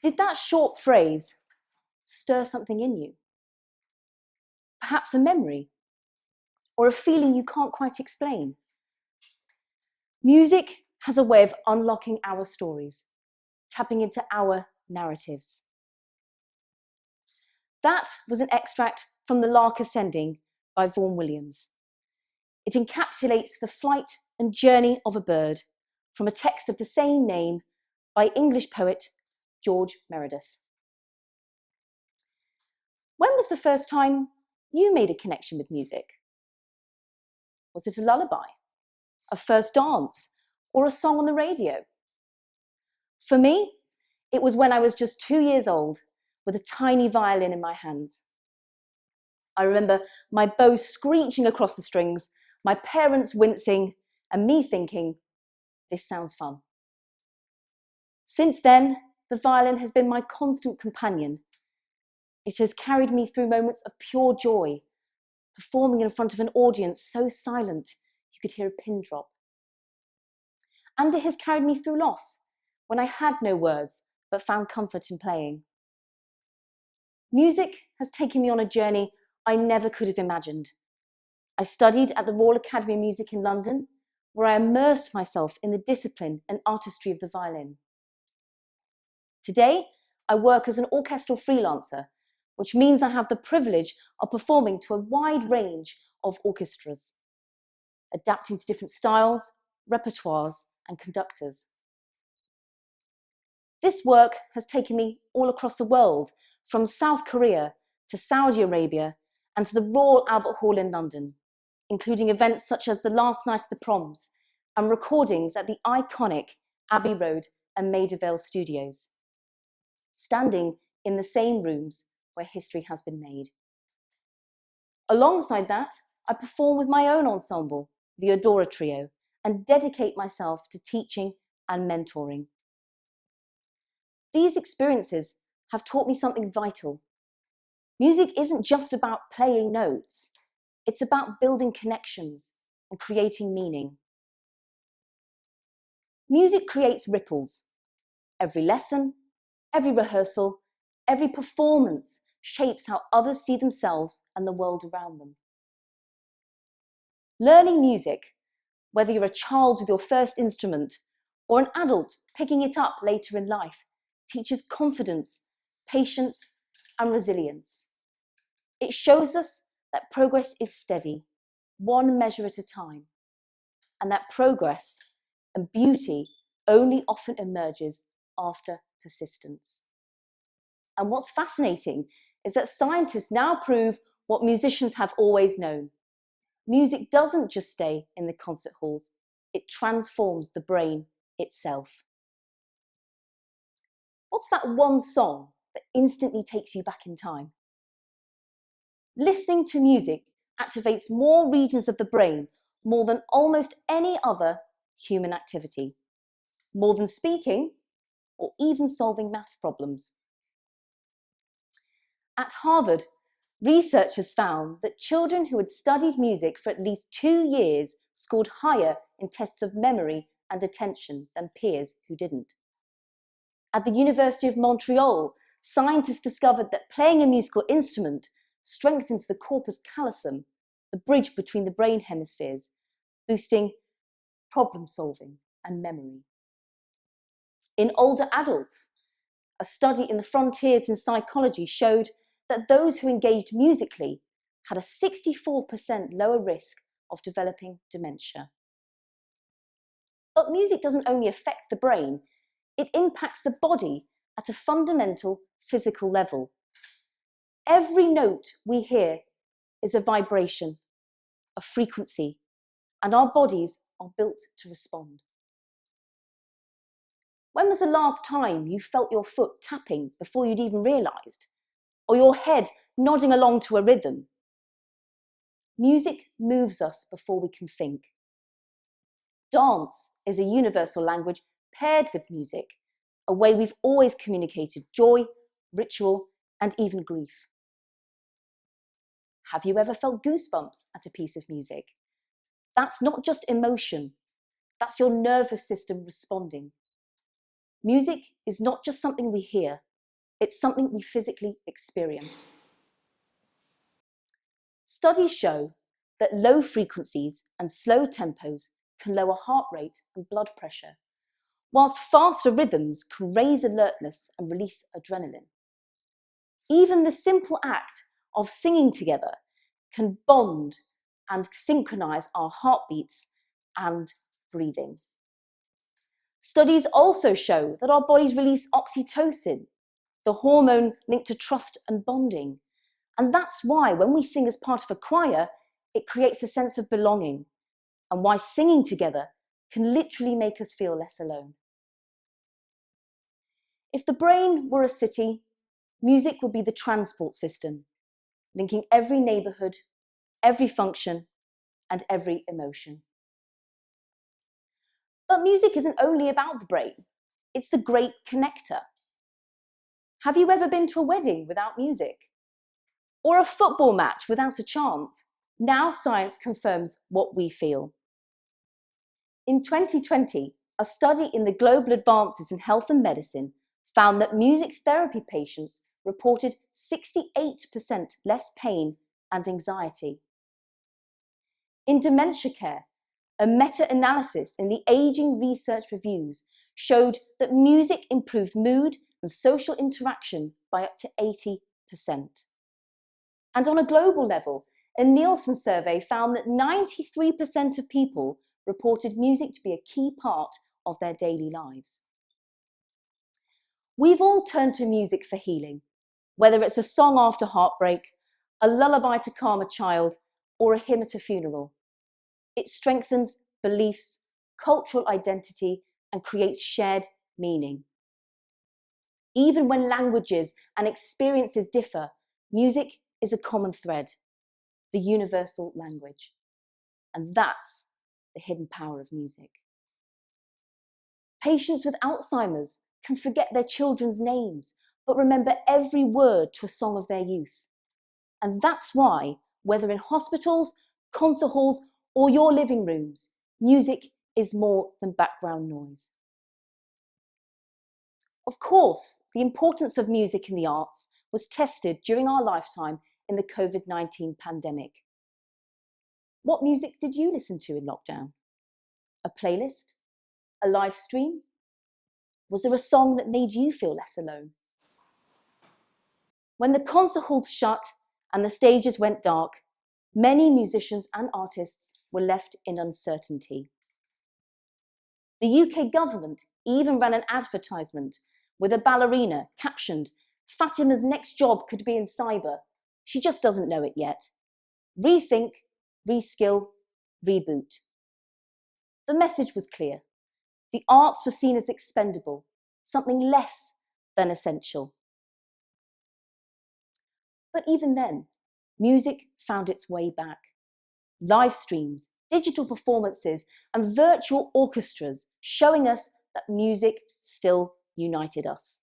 Did that short phrase stir something in you? Perhaps a memory or a feeling you can't quite explain? Music has a way of unlocking our stories, tapping into our narratives. That was an extract from The Lark Ascending by Vaughan Williams. It encapsulates the flight and journey of a bird from a text of the same name by English poet George Meredith. When was the first time you made a connection with music? Was it a lullaby, a first dance, or a song on the radio? For me, it was when I was just 2 years old with a tiny violin in my hands. I remember my bow screeching across the strings, my parents wincing, and me thinking, this sounds fun. Since then, the violin has been my constant companion. It has carried me through moments of pure joy, performing in front of an audience so silent you could hear a pin drop. And it has carried me through loss, when I had no words but found comfort in playing. Music has taken me on a journey I never could have imagined. I studied at the Royal Academy of Music in London, where I immersed myself in the discipline and artistry of the violin. Today, I work as an orchestral freelancer, which means I have the privilege of performing to a wide range of orchestras, adapting to different styles, repertoires, and conductors. This work has taken me all across the world, from South Korea to Saudi Arabia and to the Royal Albert Hall in London, including events such as the last night of the proms and recordings at the iconic Abbey Road and Maida Vale studios, standing in the same rooms where history has been made. Alongside that, I perform with my own ensemble, the Odora Trio, and dedicate myself to teaching and mentoring. These experiences have taught me something vital. Music isn't just about playing notes. It's about building connections and creating meaning. Music creates ripples. Every lesson, every rehearsal, every performance shapes how others see themselves and the world around them. Learning music, whether you're a child with your first instrument or an adult picking it up later in life, teaches confidence, patience, and resilience. It shows us that progress is steady, one measure at a time, and that progress and beauty only often emerges after persistence. And what's fascinating is that scientists now prove what musicians have always known. music doesn't just stay in the concert halls, it transforms the brain itself. What's that one song that instantly takes you back in time? Listening to music activates more regions of the brain more than almost any other human activity, more than speaking or even solving maths problems. At Harvard, researchers found that children who had studied music for at least 2 years scored higher in tests of memory and attention than peers who didn't. At the University of Montreal, scientists discovered that playing a musical instrument strengthens the corpus callosum, the bridge between the brain hemispheres, boosting problem solving and memory. In older adults, a study in the Frontiers in Psychology showed that those who engaged musically had a 64% lower risk of developing dementia. But music doesn't only affect the brain, it impacts the body at a fundamental physical level. Every note we hear is a vibration, a frequency, and our bodies are built to respond. When was the last time you felt your foot tapping before you'd even realised? Or your head nodding along to a rhythm? Music moves us before we can think. Dance is a universal language paired with music, a way we've always communicated joy, ritual, and even grief. Have you ever felt goosebumps at a piece of music? That's not just emotion, that's your nervous system responding. Music is not just something we hear, it's something we physically experience. Studies show that low frequencies and slow tempos can lower heart rate and blood pressure, whilst faster rhythms can raise alertness and release adrenaline. Even the simple act of singing together can bond and synchronize our heartbeats and breathing. Studies also show that our bodies release oxytocin, the hormone linked to trust and bonding. And that's why when we sing as part of a choir, it creates a sense of belonging, and why singing together can literally make us feel less alone. If the brain were a city, music would be the transport system, linking every neighbourhood, every function, and every emotion. But music isn't only about the brain, it's the great connector. Have you ever been to a wedding without music? Or a football match without a chant? Now science confirms what we feel. In 2020, a study in the Global Advances in Health and Medicine found that music therapy patients reported 68% less pain and anxiety. In dementia care, a meta-analysis in the Aging Research Reviews showed that music improved mood and social interaction by up to 80%. And on a global level, a Nielsen survey found that 93% of people reported music to be a key part of their daily lives. We've all turned to music for healing, whether it's a song after heartbreak, a lullaby to calm a child, or a hymn at a funeral. It strengthens beliefs, cultural identity, and creates shared meaning. Even when languages and experiences differ, music is a common thread, the universal language. And that's the hidden power of music. Patients with Alzheimer's can forget their children's names, but remember every word to a song of their youth. And that's why, whether in hospitals, concert halls, or your living rooms, music is more than background noise. Of course, the importance of music in the arts was tested during our lifetime in the COVID-19 pandemic. What music did you listen to in lockdown? A playlist? A live stream? Was there a song that made you feel less alone? When the concert halls shut and the stages went dark, many musicians and artists were left in uncertainty. The UK government even ran an advertisement with a ballerina captioned, "Fatima's next job could be in cyber. She just doesn't know it yet. Rethink, reskill, reboot. The message was clear. The arts were seen as expendable, something less than essential. But even then, music found its way back. Live streams, digital performances, and virtual orchestras showing us that music still united us.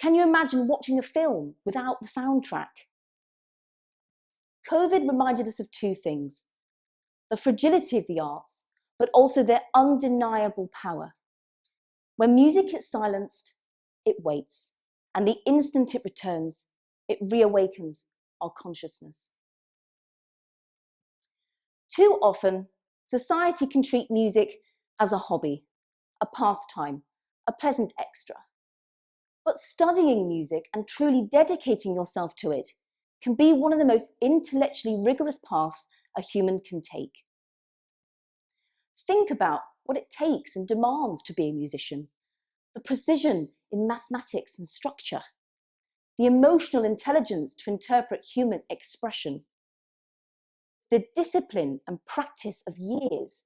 Can you imagine watching a film without the soundtrack? COVID reminded us of two things: the fragility of the arts, but also their undeniable power. When music is silenced, it waits, and the instant it returns, it reawakens our consciousness. Too often, society can treat music as a hobby, a pastime, a pleasant extra. But studying music and truly dedicating yourself to it can be one of the most intellectually rigorous paths a human can take. Think about what it takes and demands to be a musician: the precision in mathematics and structure, the emotional intelligence to interpret human expression, the discipline and practice of years,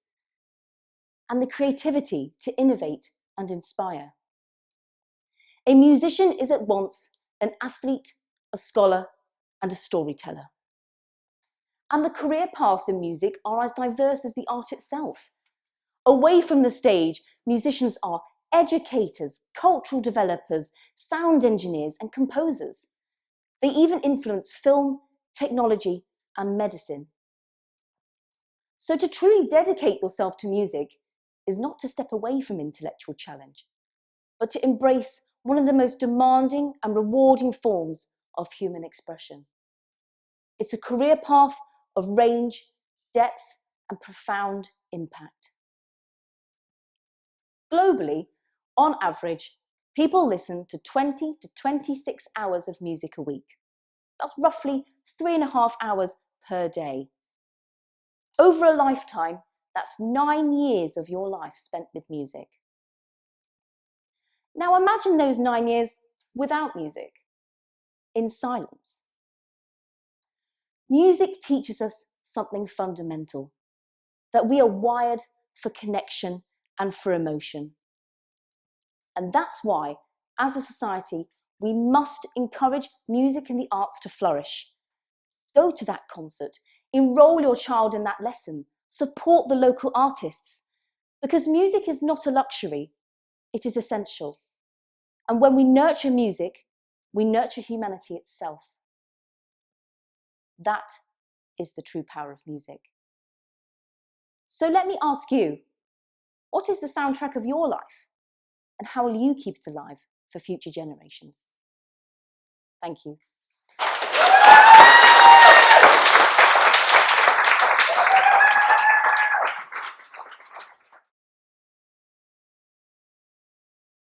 and the creativity to innovate and inspire. A musician is at once an athlete, a scholar, and a storyteller. And the career paths in music are as diverse as the art itself. Away from the stage, musicians are educators, cultural developers, sound engineers, and composers. They even influence film, technology, and medicine. So to truly dedicate yourself to music is not to step away from intellectual challenge, but to embrace one of the most demanding and rewarding forms of human expression. It's a career path of range, depth, and profound impact. Globally, on average, people listen to 20 to 26 hours of music a week. That's roughly 3.5 hours per day. Over a lifetime, that's 9 years of your life spent with music. Now imagine those 9 years without music, in silence. Music teaches us something fundamental: that we are wired for connection and for emotion. And that's why, as a society, we must encourage music and the arts to flourish. Go to that concert, enroll your child in that lesson, support the local artists, because music is not a luxury, it is essential. And when we nurture music, we nurture humanity itself. That is the true power of music. So let me ask you, what is the soundtrack of your life? And how will you keep it alive for future generations? Thank you.